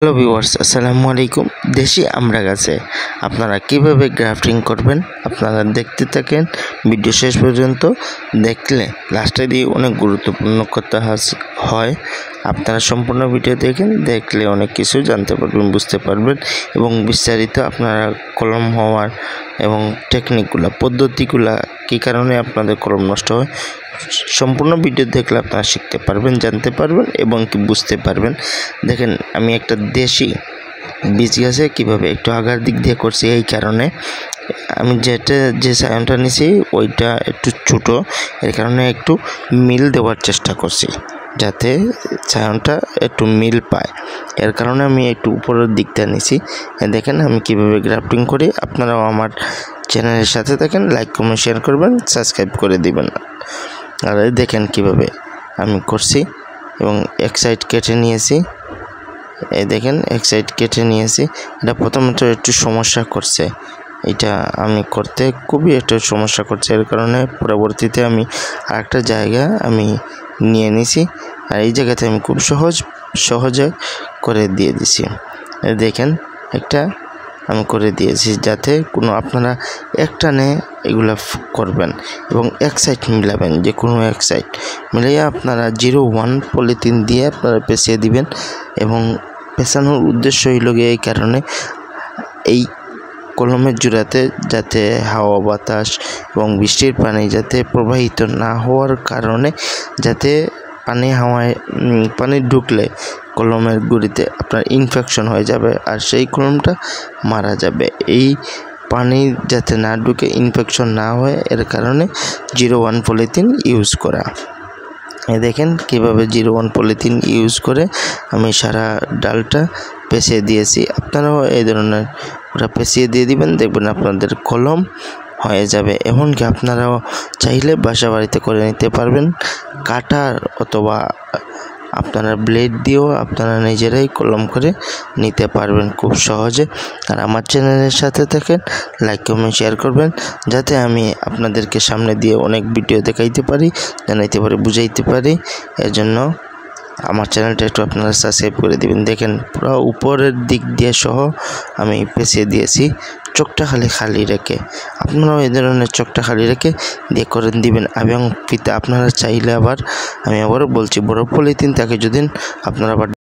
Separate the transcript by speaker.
Speaker 1: Hello viewers, আসসালামু আলাইকুম। দেশি আমরা গাছে আপনারা কিভাবে গ্রাফটিং করবেন আপনারা দেখতে থাকেন ভিডিও শেষ পর্যন্ত। দেখলে লাস্টে দিয়ে অনেক গুরুত্বপূর্ণ কথা হয়। আপনারা সম্পূর্ণ ভিডিও দেখলে অনেক কিছু জানতে পারবেন, বুঝতে পারবেন এবং বিস্তারিত আপনারা কলম হওয়ার এবং টেকনিকগুলো, পদ্ধতিগুলো কী কারণে আপনাদের কলম নষ্ট হয় সম্পূর্ণ ভিডিও দেখলে আপনারা শিখতে পারবেন, জানতে পারবেন এবং কি বুঝতে পারবেন। দেখেন, আমি একটা দেশি বীজ গাছে কীভাবে একটু আগার দিক দিয়ে করছি, এই কারণে আমি যে সায়নটা নিছি ওইটা একটু ছোটো, এর কারণে একটু মিল দেওয়ার চেষ্টা করছি যাতে সায়নটা একটু মিল পায়। এর কারণে আমি একটু উপরের দিকটা নিছি। দেখেন আমি কিভাবে গ্রাফটিং করি। আপনারাও আমার চ্যানেলের সাথে থাকেন, লাইক কমেন্ট শেয়ার করবেন, সাবস্ক্রাইব করে দিবেন। আর দেখেন কিভাবে আমি করছি এবং এক সাইড কেটে নিয়েছি। এই দেখেন এক সাইড কেটে নিয়েছি। এটা প্রথমত একটু সমস্যা করছে, এটা আমি করতে খুবই একটু সমস্যা করছে। এর কারণে পরবর্তীতে আমি আরেকটা জায়গা আমি নিয়ে নিছি, আর এই জায়গাতে আমি খুব সহজে করে দিয়ে দিছি। দেখেন একটা আমি করে দিয়েছি যাতে কোনো আপনারা একটানে এগুলা করবেন এবং এক সাইড মিলাবেন, যে কোনো এক সাইড মিলিয়ে আপনারা 0-1 পলিথিন দিয়ে আপনারা পেঁচিয়ে দিবেন। এবং পেঁচানোর উদ্দেশ্য হইল গিয়ে এই কারণে, এই কলমের জোড়াতে যাতে হাওয়া বাতাস এবং বৃষ্টির পানি যাতে প্রবাহিত না হওয়ার কারণে যাতে পানি ঢুকলে কলমের গুঁড়িতে আপনার ইনফেকশন হয়ে যাবে আর সেই কলমটা মারা যাবে। এই পানি যাতে না ঢুকে, ইনফেকশন না হয়, এর কারণে 0-1 পলিথিন ইউজ করা। দেখেন কিভাবে 0-1 পলিথিন ইউজ করে আমি সারা ডালটা পেঁচিয়ে দিয়েছি। আপনারাও এই ধরনের ওরা পেঁচিয়ে দিয়ে দিবেন, দেখবেন আপনাদের কলম হয়ে যাবে। এমনকি আপনারাও চাইলে বাসা বাড়িতে করে নিতে পারবেন, কাটার অথবা আপনারা ব্লেড দিয়েও আপনারা নিজেরাই কলম করে নিতে পারবেন খুব সহজে। আর আমার চ্যানেলের সাথে থাকেন, লাইক কমেন্ট শেয়ার করবেন যাতে আমি আপনাদেরকে সামনে দিয়ে অনেক ভিডিও দেখাইতে পারি, জানাইতে পারি, বুঝাইতে পারি। এর জন্য আমার চ্যানেলটা একটু আপনারা সাবস্ক্রাইব করে দিবেন। দেখেন পুরো উপরের দিক দিয়ে সহ আমি পেঁচিয়ে দিয়েছি, চোখটা খালি রেখে। আপনারাও এই ধরনের চোখটা খালি রেখে দিয়ে করে দিবেন। এবং ফিতা আপনারা চাইলে আমি আবারও বলছি, বড় পলিথিন থাকে যদি আপনারা আবার